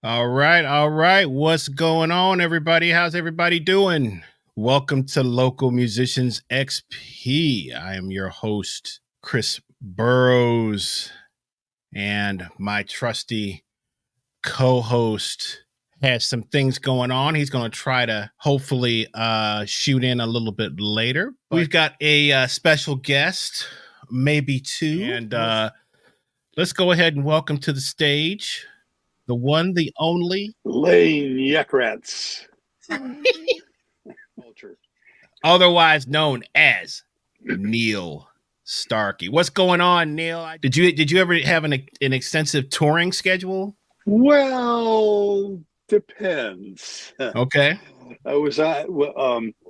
All right, all right. What's going on, everybody? How's everybody doing? Welcome to Local Musicians XP. I am your host, Chris Burroughs, and my trusty co-host has some things going on. He's going to try to hopefully shoot in a little bit later. We've got a special guest, maybe two, and let's go ahead and welcome to the stage the one, the only Lane Yuckratz. otherwise known as Neal Starkey. What's going on, Neal? Did you ever have an extensive touring schedule? Well, depends. Okay. I was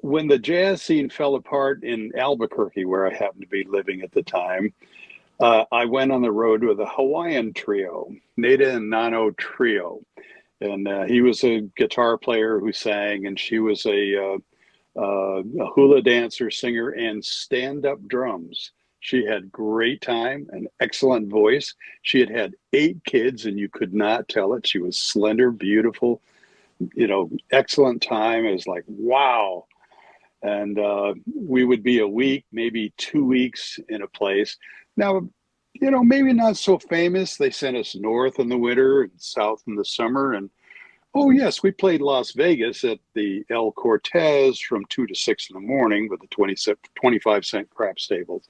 when the jazz scene fell apart in Albuquerque, where I happened to be living at the time. I went on the road with a Hawaiian trio, Neda and Nano trio, and he was a guitar player who sang, and she was a hula dancer, singer, and stand-up drums. She had great time, an excellent voice. She had 8 kids, and you could not tell it. She was slender, beautiful, excellent time. It was like, wow. And we would be a week, maybe 2 weeks in a place. Now, maybe not so famous. They sent us north in the winter and south in the summer. And oh, yes, we played Las Vegas at the El Cortez from 2 to 6 in the morning with the 25-cent crap stables.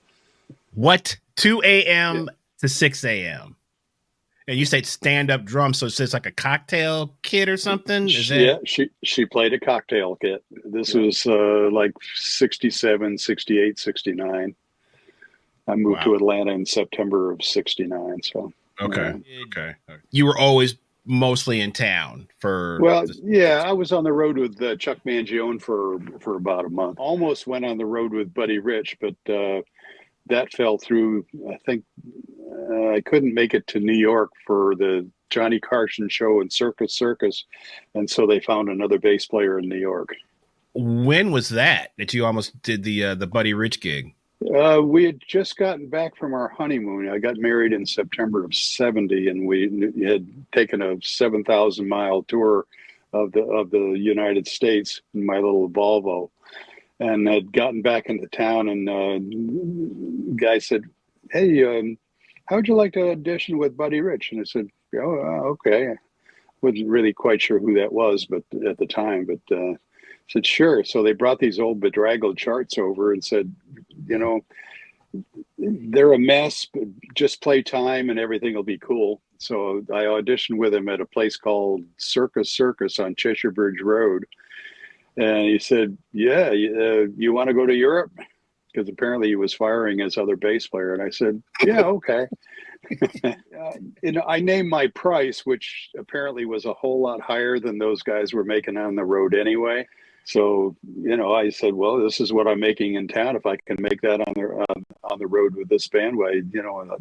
What? 2 a.m. to 6 a.m. And you said stand-up drum, so it's just like a cocktail kit or something? She played a cocktail kit. This was like 67, 68, 69. I moved to Atlanta in September of 69. So okay. You were always mostly in town for. Well, yeah, I was on the road with Chuck Mangione for about a month. Almost went on the road with Buddy Rich, but that fell through. I think I couldn't make it to New York for the Johnny Carson show and Circus, and so they found another bass player in New York. When was that you almost did the Buddy Rich gig? We had just gotten back from our honeymoon. I got married in September of 70, and we had taken a 7,000-mile tour of the United States in my little Volvo, and had gotten back into town. And the guy said, "Hey, how would you like to audition with Buddy Rich?" And I said, "Oh, okay." I wasn't really quite sure who that was, but at the time, but. Said, sure. So they brought these old bedraggled charts over and said, they're a mess, but just play time and everything will be cool. So I auditioned with him at a place called Circus on Cheshire Bridge Road. And he said, yeah, you want to go to Europe? Because apparently he was firing his other bass player. And I said, yeah, okay. I named my price, which apparently was a whole lot higher than those guys were making on the road anyway. So, I said, well, this is what I'm making in town. If I can make that on the road with this band,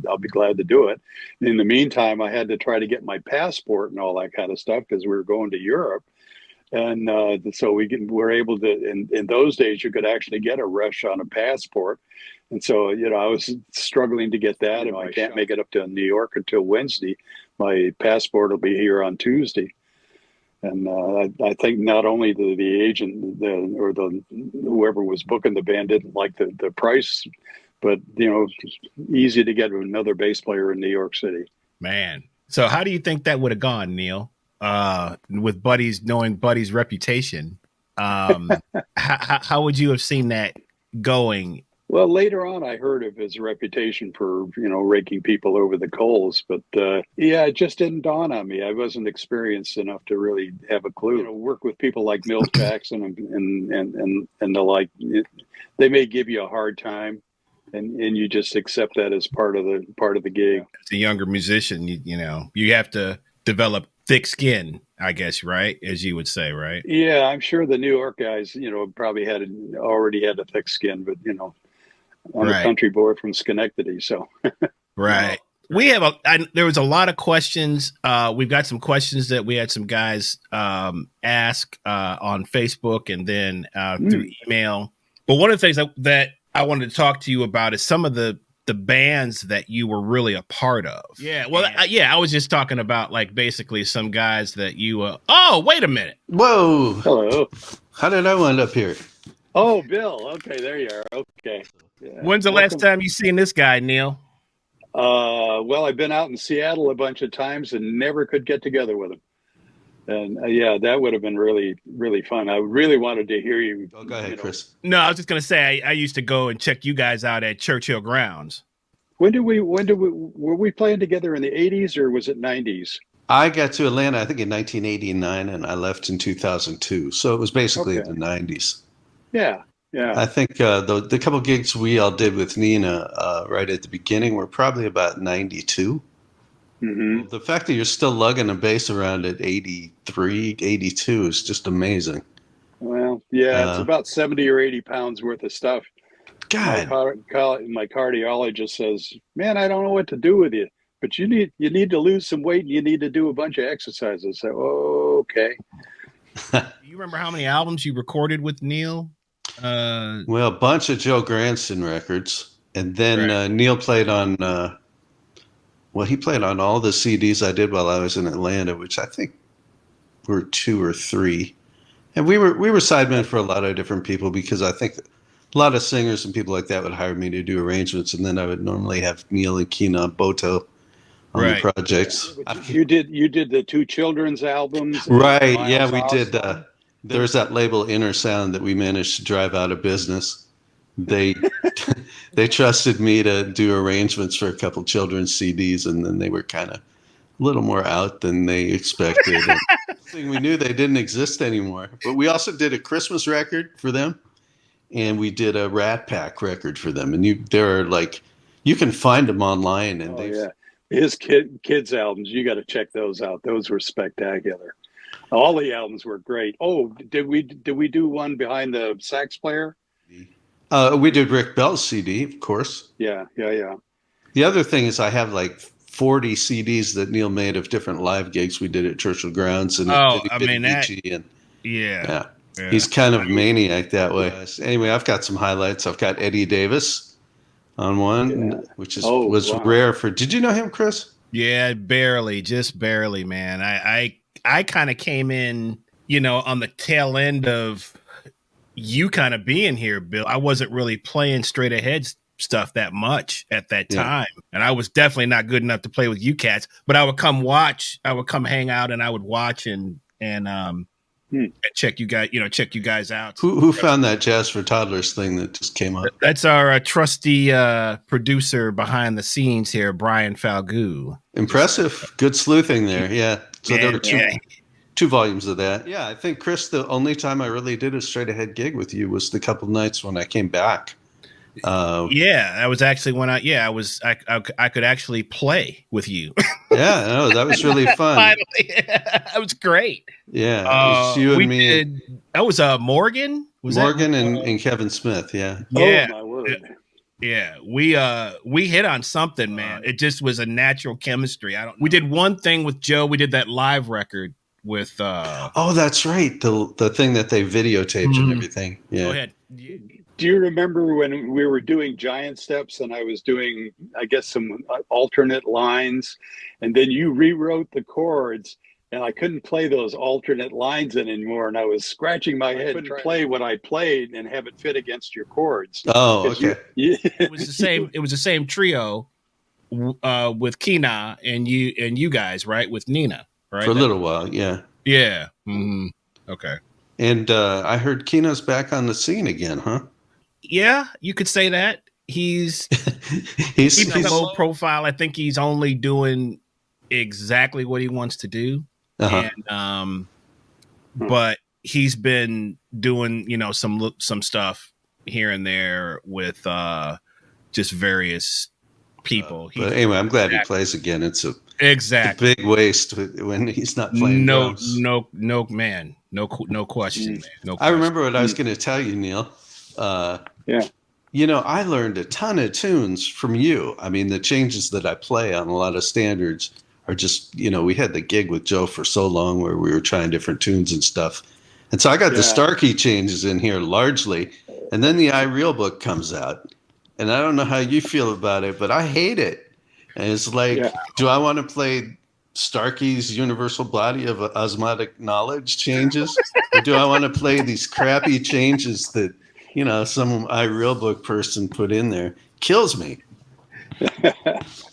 I'll be glad to do it. In the meantime, I had to try to get my passport and all that kind of stuff because we were going to Europe. And so we're able to, in those days, you could actually get a rush on a passport. And so, I was struggling to get that. And I can't make it up to New York until Wednesday. My passport will be here on Tuesday. And I think not only the agent or whoever was booking the band didn't like the price, but, easy to get another bass player in New York City. Man. So how do you think that would have gone, Neal? With knowing Buddy's reputation, how would you have seen that going? Well, later on, I heard of his reputation for, raking people over the coals. But it just didn't dawn on me. I wasn't experienced enough to really have a clue. Work with people like Milt Jackson and the like. They may give you a hard time, and you just accept that as part of the gig. As a younger musician, you have to develop thick skin, I guess, right? As you would say, right? Yeah, I'm sure the New York guys, probably already had a thick skin, but I'm a country boy from Schenectady, so. Right. We have there was a lot of questions. We've got some questions that we had some guys ask on Facebook and then through email. But one of the things that I wanted to talk to you about is some of the the bands that you were really a part of. Yeah, well, I was just talking about like basically some guys that you. Oh, wait a minute. Whoa! Hello. How did I wind up here? Oh, Bill. Okay, there you are. Okay. Yeah. When's the last time you seen this guy, Neal? Well, I've been out in Seattle a bunch of times and never could get together with him. And yeah, that would have been really, really fun. I really wanted to hear you. Oh, go ahead, Chris. No, I was just gonna say I used to go and check you guys out at Churchill Grounds. Were we playing together in the 80s or was it 90s? I got to Atlanta, I think, in 1989, and I left in 2002. So it was basically the 90s. Yeah. I think the couple gigs we all did with Nina right at the beginning were probably about 92. Mm-hmm. The fact that you're still lugging a bass around at 83, 82 is just amazing. Well, yeah, it's about 70 or 80 pounds worth of stuff. God. My cardiologist says, man, I don't know what to do with you, but you need to lose some weight and you need to do a bunch of exercises. So, okay. Do you remember how many albums you recorded with Neal? Well, a bunch of Joe Granson records. And then Neal played on, he played on all the CDs I did while I was in Atlanta, which I think were 2 or 3. And we were sidemen for a lot of different people because I think a lot of singers and people like that would hire me to do arrangements, and then I would normally have Neal and Keena Boto on the projects. You did the 2 children's albums, right? Yeah, we did. There's that label Inner Sound that we managed to drive out of business. They trusted me to do arrangements for a couple children's CDs, and then they were kind of a little more out than they expected. And we knew they didn't exist anymore. But we also did a Christmas record for them, and we did a Rat Pack record for them. And you can find them online. And his kids albums, you got to check those out. Those were spectacular. All the albums were great. Oh, did we do one behind the sax player? We did Rick Bell's CD, of course. Yeah. The other thing is I have like 40 CDs that Neal made of different live gigs we did at Churchill Grounds. And he's kind of a maniac that way. Anyway, I've got some highlights. I've got Eddie Davis on one, which was rare for. Did you know him, Chris? Yeah, just barely, man. I kind of came in, on the tail end of you kind of being here, Bill. I wasn't really playing straight ahead stuff that much at that time. And I was definitely not good enough to play with you cats, but I would come hang out and I would watch and check you guys out. Who found that Jazz for Toddlers thing that just came up? That's our trusty producer behind the scenes here, Brian Falgoux. Impressive. Good sleuthing there. Yeah. So there were two volumes of that. Yeah, I think, Chris, the only time I really did a straight ahead gig with you was the couple nights when I came back. That was actually when I could actually play with you. Yeah, no, that was really fun. Finally, that was great. Yeah, it was you and me. That was Morgan. Morgan and Kevin Smith. Yeah. Yeah. Oh my word. Yeah, we hit on something, man. It just was a natural chemistry. We did one thing with Joe. We did that live record with. Oh, that's right. The thing that they videotaped and everything. Yeah. Go ahead. Do you remember when we were doing Giant Steps and I was doing, I guess, some alternate lines, and then you rewrote the chords, and I couldn't play those alternate lines anymore, and I was scratching my head to play what I played and have it fit against your chords. Oh, okay. It was the same. It was the same trio with Keena and you guys, right? With Nina, right? For a little while, yeah. Yeah. Mm-hmm. Okay. And I heard Keena's back on the scene again, huh? Yeah, you could say that. He's low profile. I think he's only doing exactly what he wants to do. And but he's been doing some stuff here and there with just various people. But anyway, I'm glad he plays again. It's a big waste when he's not playing drums. No man, no question, man. No question. I remember what I was going to tell you, Neal. I learned a ton of tunes from you. I mean, the changes that I play on a lot of standards are just, we had the gig with Joe for so long where we were trying different tunes and stuff. And so I got the Starkey changes in here largely. And then the iReal book comes out. and I don't know how you feel about it, but I hate it. And it's like, do I want to play Starkey's universal body of osmotic knowledge changes, or do I want to play these crappy changes that some iReal book person put in there? Kills me.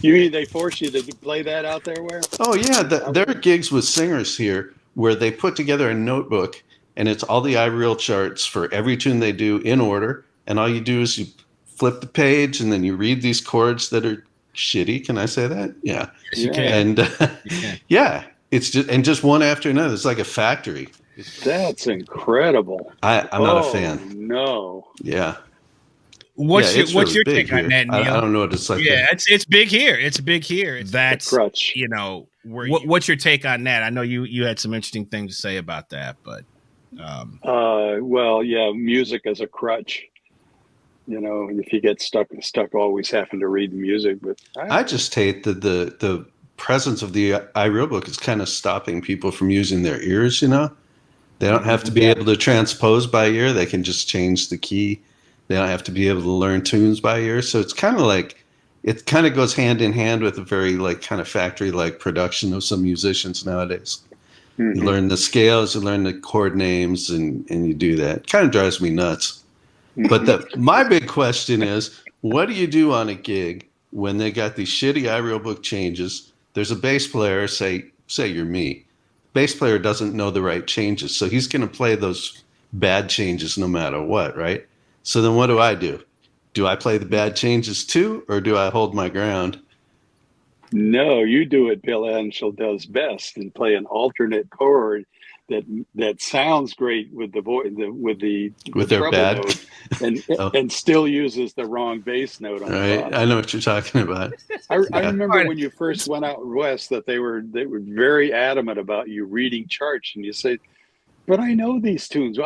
You mean they force you to play that out there? Where? Oh yeah, there are gigs with singers here where they put together a notebook and it's all the iReal charts for every tune they do in order, and all you do is you flip the page and then you read these chords that are shitty. Can I say that? Yeah. Yes, you can. And yeah, it's just one after another. It's like a factory. That's incredible. I'm not a fan. No. Yeah. What's your take on that, Neal? I don't know what it's like. Yeah, it's big here. It's big here. That's crutch. What's your take on that? I know you had some interesting things to say about that, but well, yeah, music as a crutch. If you get stuck always having to read music, but I just hate that the presence of the iReal book is kind of stopping people from using their ears. They don't have to be able to transpose by ear. They can just change the key. They don't have to be able to learn tunes by ear. So it's kind of like, it kind of goes hand in hand with a very kind of factory-like production of some musicians nowadays. Mm-hmm. You learn the scales, you learn the chord names, and you do that. It kind of drives me nuts. But my big question is, what do you do on a gig when they got these shitty iReal book changes? There's a bass player, say you're me. Bass player doesn't know the right changes, so he's going to play those bad changes no matter what, right? So then what do? Do I play the bad changes too, or do I hold my ground? No, you do it Bill Anshel does best, and play an alternate chord that sounds great with the voice with their bad note, and still uses the wrong bass note on the bottom. I know what you're talking about. I remember when you first went out west that they were very adamant about you reading charts, and you say, but I know these tunes.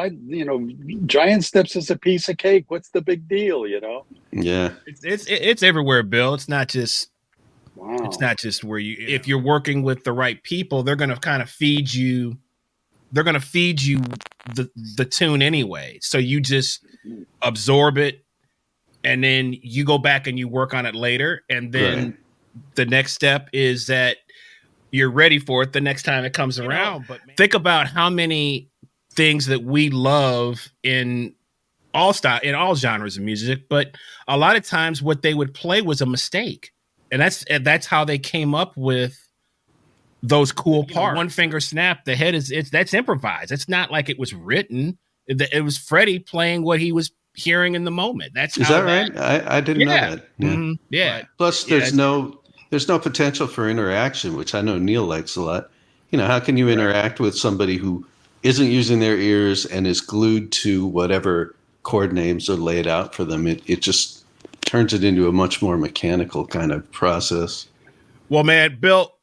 Giant Steps is a piece of cake. What's the big deal? Yeah, it's everywhere, Bill. It's not just. Wow. It's not just where if you're working with the right people, they're going to kind of feed you. They're going to feed you the tune anyway. So you just absorb it, and then you go back and you work on it later. And then the next step is that you're ready for it the next time it comes around. But think about how many things that we love in all genres of music, but a lot of times what they would play was a mistake. And that's how they came up with those cool parts. One finger snap, the head that's improvised. It's not like it was written. It was Freddie playing what he was hearing in the moment. Is that right? I didn't know that. Yeah. Mm-hmm. Yeah. Plus, there's no potential for interaction, which I know Neal likes a lot. How can you interact with somebody who isn't using their ears and is glued to whatever chord names are laid out for them? It just turns it into a much more mechanical kind of process. Well, man, Bill,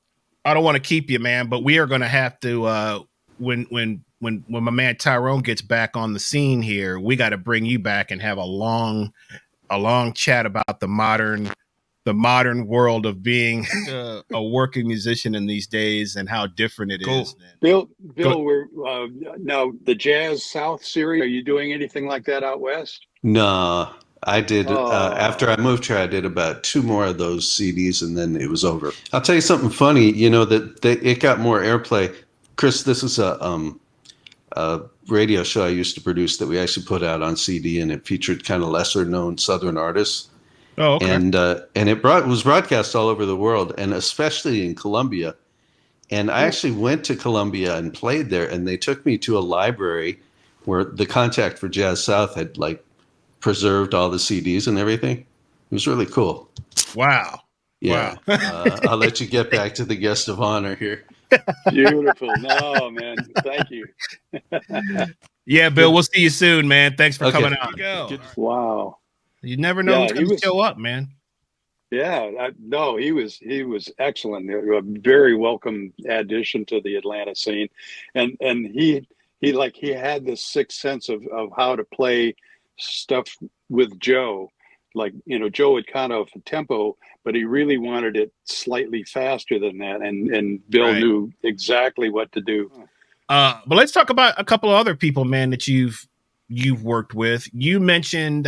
I don't want to keep you, man, but we are going to have to when my man Tyrone gets back on the scene here, we got to bring you back and have a long chat about the modern world of being a working musician in these days and how different it is. Bill, we're now the Jazz South series. Are you doing anything like that out west? No. I did after I moved here. I did about 2 more of those CDs, and then it was over. I'll tell you something funny. That it got more airplay. Chris, this is a radio show I used to produce that we actually put out on CD, and it featured kind of lesser known Southern artists. Oh, okay. And it was broadcast all over the world, and especially in Colombia. And I actually went to Colombia and played there, and they took me to a library where the contact for Jazz South had preserved all the CDs and everything. It was really cool. Wow. Yeah. Wow. I'll let you get back to the guest of honor here. Beautiful. No, man. Thank you. Yeah, Bill, we'll see you soon, man. Thanks for coming on. Wow. You never know who's going to show up, man. Yeah. No, he was excellent. A very welcome addition to the Atlanta scene. And he had this sixth sense of how to play stuff with Joe. Joe had kind of a tempo, but he really wanted it slightly faster than that, and Bill knew exactly what to do. But let's talk about a couple of other people, man, that you've worked with. You mentioned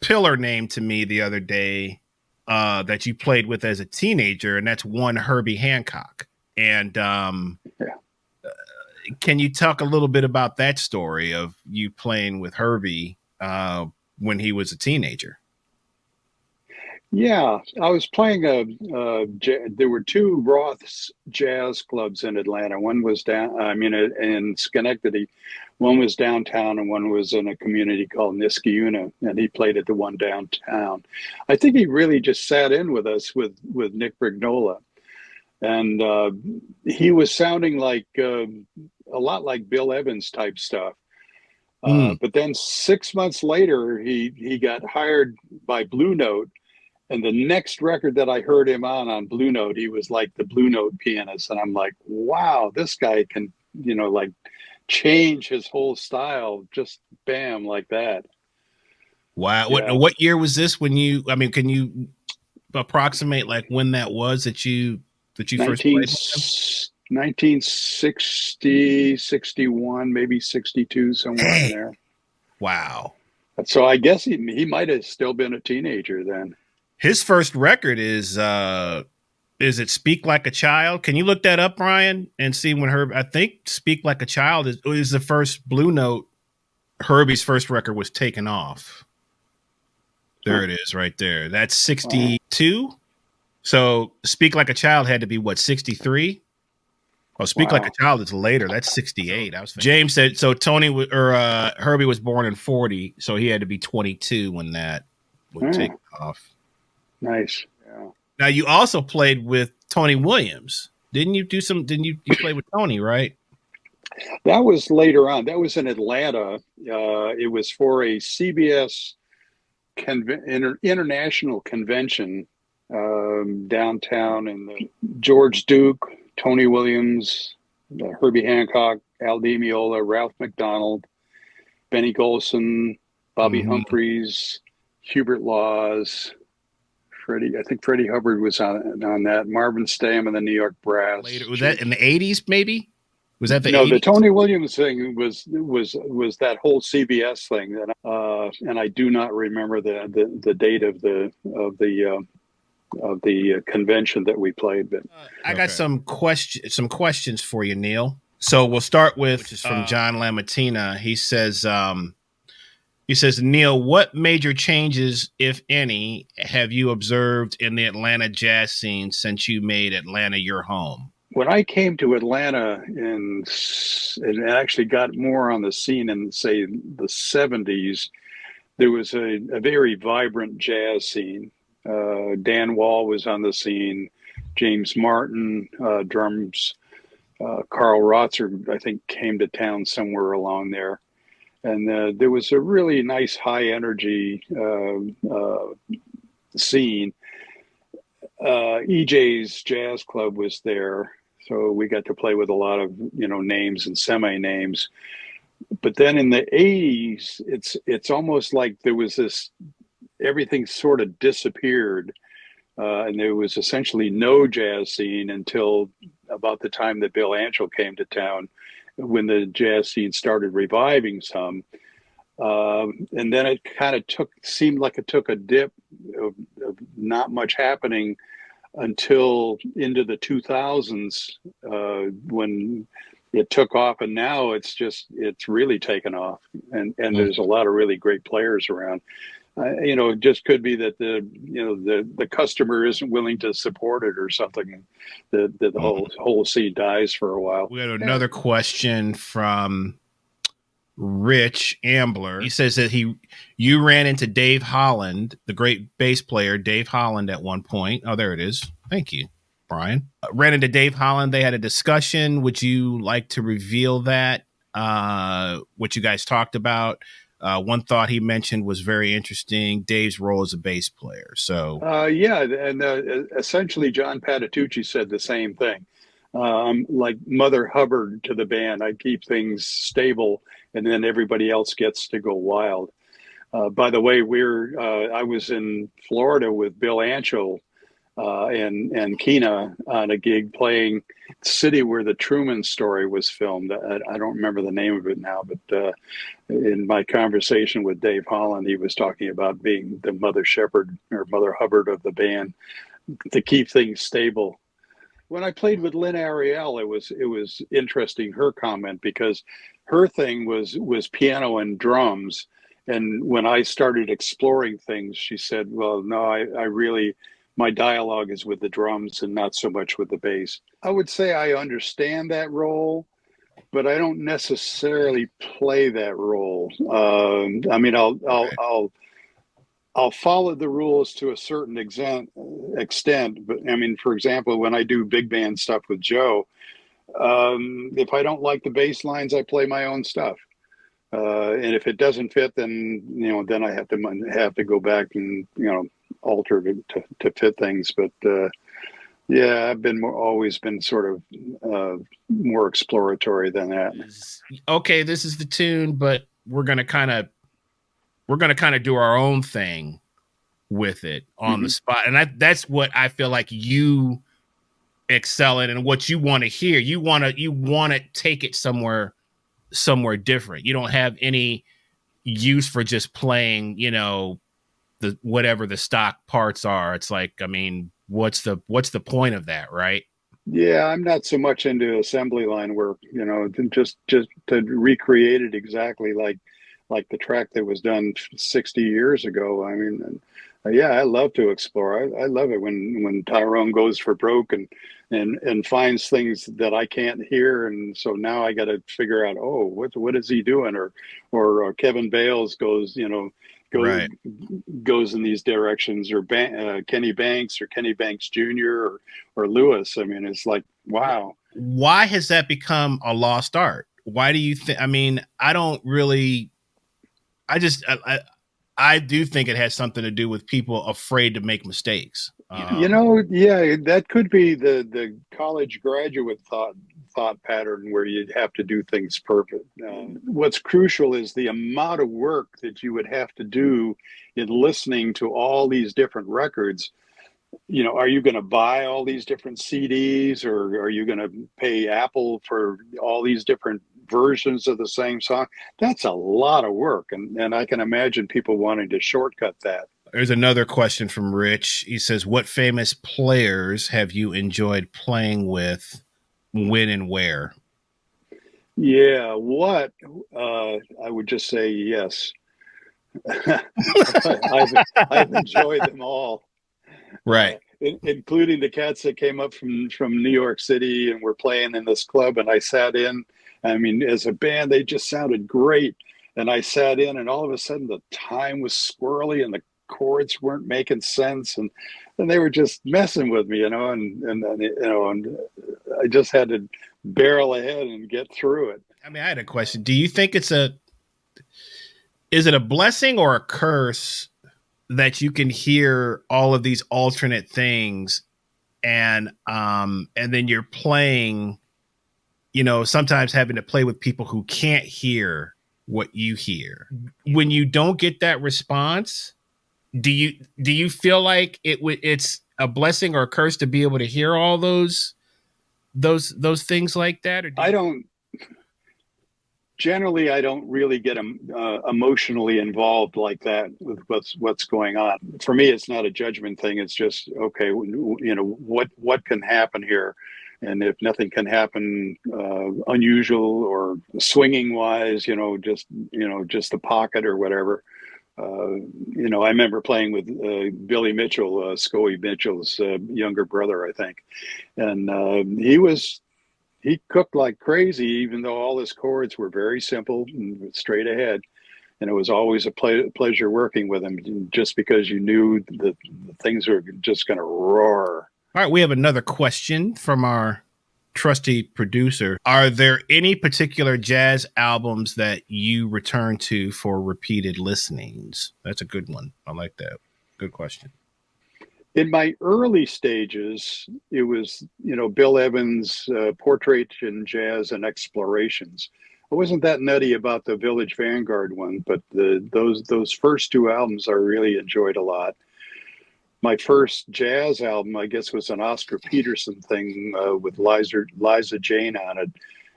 pillar name to me the other day that you played with as a teenager, and that's one Herbie Hancock. And can you talk a little bit about that story of you playing with Herbie when he was a teenager? Yeah, I was playing there were two Roth's jazz clubs in Atlanta. One was in Schenectady. One was downtown and one was in a community called Niskayuna, and he played at the one downtown. I think he really just sat in with us with Nick Brignola. And he was sounding like a lot like Bill Evans type stuff. But then 6 months later, he got hired by Blue Note. And the next record that I heard him on Blue Note, he was like the Blue Note pianist. And I'm like, wow, this guy can, like change his whole style, just bam, like that. Wow. Yeah. What year was this can you approximate like when that was that you first played with him? 1960, 61, maybe 62, somewhere in there. Wow. So I guess he might have still been a teenager then. His first record is it Speak Like a Child? Can you look that up, Brian, and see when I think Speak Like a Child is the first Blue Note. Herbie's first record was taken off. There it is right there. That's 62. Wow. So Speak Like a Child had to be what, 63? Oh, Speak Like a Child is later. That's 68. James said so. Herbie was born in 40, so he had to be 22 when that would take off. Nice. Yeah. Now you also played with Tony Williams, didn't you? You played with Tony, right? That was later on. That was in Atlanta. It was for a CBS international convention downtown, in the George Duke, Tony Williams, Herbie Hancock, Al Di Meola, Ralph McDonald, Benny Golson, Bobby Humphreys, Hubert Laws, I think Freddie Hubbard was on that. Marvin Stamm and the New York Brass. Later, was that in the 80s? Maybe was that the 80s? No, the Tony Williams thing was that whole CBS thing, and I do not remember the date of the convention that we played. But I got some questions for you, Neal. So we'll start with, which is from John Lamatina. He says. Neal, what major changes, if any, have you observed in the Atlanta jazz scene since you made Atlanta your home? When I came to Atlanta and actually got more on the scene in, say, the 70s, there was a very vibrant jazz scene. Dan Wall was on the scene, James Martin, drums, Carl Rotzer, I think, came to town somewhere along there. And there was a really nice high energy scene. EJ's Jazz Club was there, so we got to play with a lot of names and semi-names. But then in the 80s, it's almost like there was this, everything sort of disappeared, and there was essentially no jazz scene until about the time that Bill Anschel came to town, when the jazz scene started reviving some. And then it kind of seemed like it took a dip of not much happening until into the 2000s, when it took off, and now it's really taken off, and there's a lot of really great players around. It just could be that the customer isn't willing to support it or something. The whole scene dies for a while. We had another question from Rich Ambler. He says that you ran into Dave Holland, the great bass player Dave Holland, at one point. Oh, there it is. Thank you, Brian. Ran into Dave Holland. They had a discussion. Would you like to reveal that? What you guys talked about? One thought he mentioned was very interesting: Dave's role as a bass player. So, and essentially, John Patitucci said the same thing. Like Mother Hubbard to the band, I keep things stable, and then everybody else gets to go wild. By the way, I was in Florida with Bill Anschel and Keena on a gig playing City where the Truman Story was filmed. I don't remember the name of it now, but in my conversation with Dave Holland, he was talking about being the Mother Shepherd or Mother Hubbard of the band to keep things stable. When I played with Lynn Ariel, it was interesting, her comment, because her thing was piano and drums. And when I started exploring things, she said, well, no, I really, my dialogue is with the drums and not so much with the bass. I would say I understand that role, but I don't necessarily play that role. I mean, I'll follow the rules to a certain extent, but I mean, for example, when I do big band stuff with Joe, if I don't like the bass lines, I play my own stuff. And if it doesn't fit, then then I have to go back and alter to fit things. But yeah, I've always been sort of more exploratory than that. Okay, this is the tune, but we're gonna kind of do our own thing with it on the spot, and that's what I feel like you excel in, and what you want to hear. You want to take it somewhere different. You don't have any use for just playing, the whatever the stock parts are. It's like, I mean, what's the point of that, right? Yeah, I'm not so much into assembly line work, just to recreate it exactly like the track that was done 60 years ago. I mean, yeah, I love to explore. I love it when Tyrone goes for broke and finds things that I can't hear, and so now I got to figure out, oh, what is he doing, or Kevin Bales goes Right. goes in these directions, or Kenny Banks Jr. or Lewis. I mean, it's like, wow. Why has that become a lost art? Why do you think? I mean, I don't really. I do think it has something to do with people afraid to make mistakes. Yeah, that could be the college graduate thought pattern where you'd have to do things perfect. What's crucial is the amount of work that you would have to do in listening to all these different records. Are you going to buy all these different CDs, or are you going to pay Apple for all these different versions of the same song? That's a lot of work. And I can imagine people wanting to shortcut that. There's another question from Rich. He says, what famous players have you enjoyed playing with, when and where? Yeah, what? I would just say yes. I've enjoyed them all. Right. Including the cats that came up from New York City and were playing in this club, and I sat in. I mean, as a band, they just sounded great, and I sat in, and all of a sudden the time was squirrely and the chords weren't making sense, and they were just messing with me, and I just had to barrel ahead and get through it. I mean, I had a question. Do you think is it a blessing or a curse that you can hear all of these alternate things, and then you're playing, sometimes having to play with people who can't hear what you hear? When you don't get that response, do you feel like it's a blessing or a curse to be able to hear all those things like that? Or Generally, I don't really get emotionally involved like that with what's going on. For me, it's not a judgment thing. It's just, okay, what can happen here, and if nothing can happen unusual or swinging wise, just the pocket or whatever. I remember playing with Billy Mitchell, Scoey Mitchell's younger brother, I think, and he cooked like crazy, even though all his chords were very simple and straight ahead. And it was always a pleasure working with him, just because you knew that things were just going to roar. All right, we have another question from our trusty producer. Are there any particular jazz albums that you return to for repeated listenings? That's a good one. I like that. Good question. In my early stages, it was, Bill Evans' Portrait in Jazz and Explorations. I wasn't that nutty about the Village Vanguard one, but those first two albums I really enjoyed a lot. my first jazz album, I guess, was an Oscar Peterson thing with Liza Jane on it.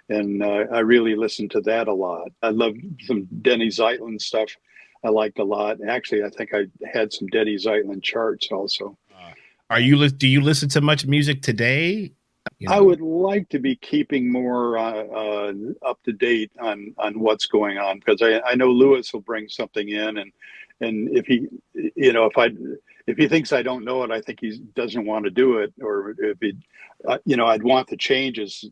And I really listened to that a lot. I love some Denny Zeitlin stuff. I liked a lot. Actually, I think I had some Denny Zeitlin charts also. Do you listen to much music today? I would like to be keeping more up to date on what's going on, because I know Lewis will bring something in, and if he, if he thinks I don't know it, I think he doesn't want to do it, or if he, I'd want the changes,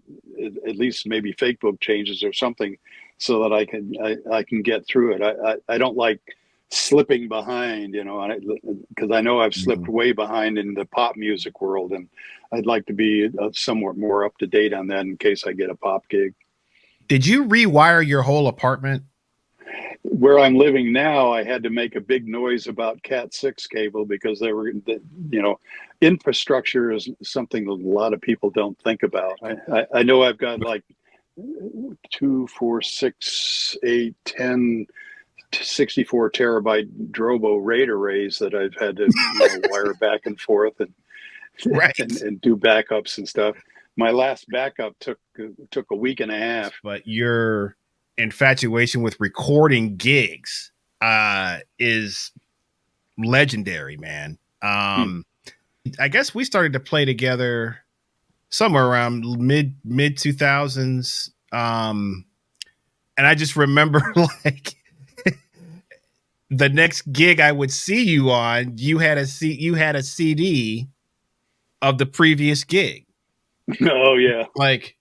at least maybe fake book changes or something, so that I can get through it. I don't like slipping behind, because I know I've slipped way behind in the pop music world, and I'd like to be somewhat more up to date on that in case I get a pop gig. Did you rewire your whole apartment? Where I'm living now, I had to make a big noise about Cat 6 cable, because infrastructure is something that a lot of people don't think about. I know I've got like 2, 4, 6, 8, 10, 64 terabyte Drobo RAID arrays that I've had to wire back and forth and do backups and stuff. My last backup took a week and a half. But your infatuation with recording gigs is legendary, man. I guess we started to play together somewhere around mid 2000s, and I just remember like the next gig I would see you on, you had a CD of the previous gig. Oh yeah, like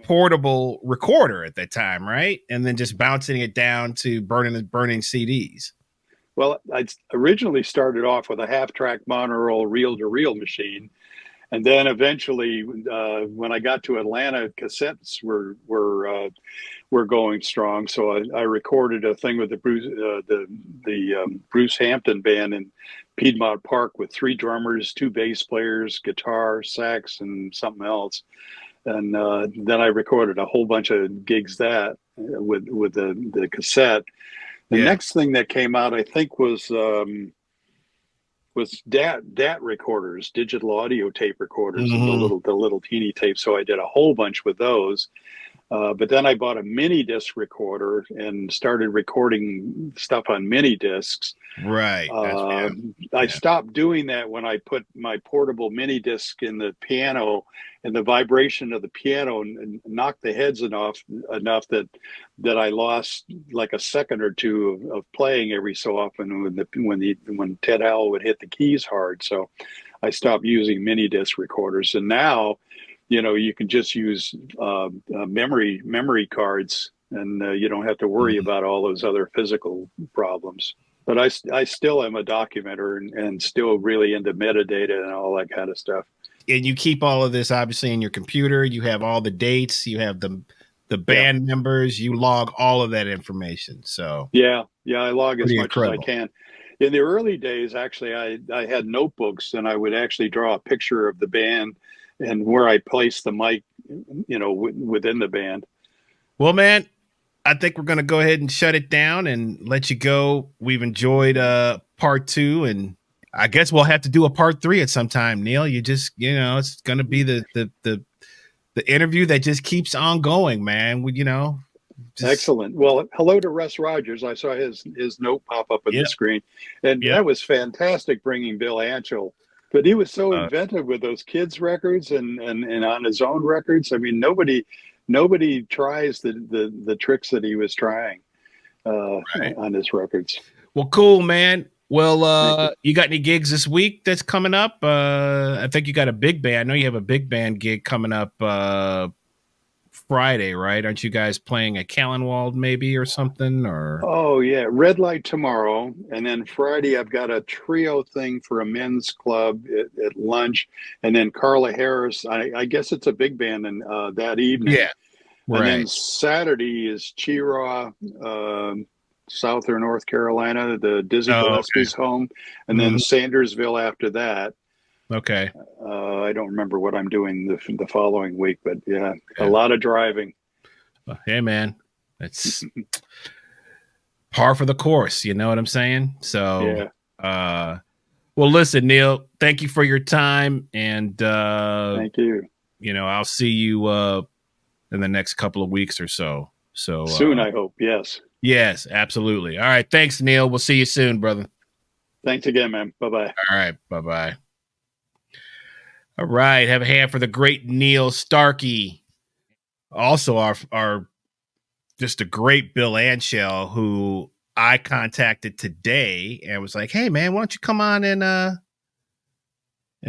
portable recorder at that time, right? And then just bouncing it down to burning CDs. Well, I originally started off with a half-track monaural reel-to-reel machine, and then eventually, when I got to Atlanta, cassettes were going strong. So I recorded a thing with the Bruce Hampton band in Piedmont Park with 3 drummers, 2 bass players, guitar, sax, and something else. And then I recorded a whole bunch of gigs with the cassette. The next thing that came out, I think, was DAT recorders, digital audio tape recorders, and the little teeny tapes. So I did a whole bunch with those. But then I bought a mini disc recorder and started recording stuff on mini discs. Right. I stopped doing that when I put my portable mini disc in the piano, and the vibration of the piano knocked the heads enough that I lost like a second or two of playing every so often when Ted Howell would hit the keys hard. So I stopped using mini disc recorders, and now you can just use memory cards, and you don't have to worry about all those other physical problems. But I still am a documenter and still really into metadata and all that kind of stuff. And you keep all of this obviously in your computer. You have all the dates. You have the band members. You log all of that information. So yeah, I log as much as I can. In the early days, actually, I had notebooks, and I would actually draw a picture of the band and where I placed the mic, within the band. Well, man, I think we're going to go ahead and shut it down and let you go. We've enjoyed part 2, and I guess we'll have to do a part 3 at some time, Neal. You just, it's going to be the interview that just keeps on going, man. Excellent. Well, hello to Russ Rogers. I saw his note pop up on the screen, and that was fantastic, bringing Bill Anchel. But he was so inventive with those kids' records and on his own records. I mean, nobody tries the tricks that he was trying on his records. Well, cool, man. Well, you got any gigs this week that's coming up? I think you got a big band. I know you have a big band gig coming up Friday, right? Aren't you guys playing at Callenwald maybe or something? Or oh yeah, Red Light tomorrow, and then Friday I've got a trio thing for a men's club at lunch, and then Carla Harris. I guess it's a big band and that evening. Yeah, right. And then Saturday is Chiraw, Southern North Carolina, the Dizzy Gillespie's home, and then Sandersville after that. Okay. I don't remember what I'm doing the following week, but a lot of driving. Hey, man, that's par for the course. You know what I'm saying? So, Well, listen, Neal, thank you for your time. And, Thank you. I'll see you in the next couple of weeks or so. So soon, I hope. Yes. Yes, absolutely. All right. Thanks, Neal. We'll see you soon, brother. Thanks again, man. Bye-bye. All right. Bye-bye. All right. Have a hand for the great Neal Starkey. Also, our just a great Bill Anshell, who I contacted today and was like, hey, man, why don't you come on and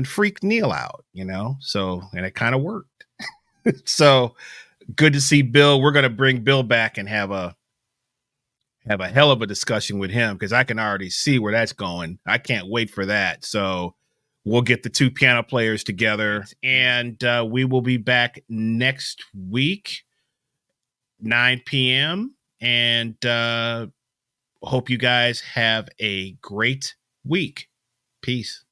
freak Neal out, So, and it kind of worked. So good to see Bill. We're going to bring Bill back and have a hell of a discussion with him, because I can already see where that's going. I can't wait for that. So we'll get the two piano players together, and we will be back next week, 9 p.m. And hope you guys have a great week. Peace.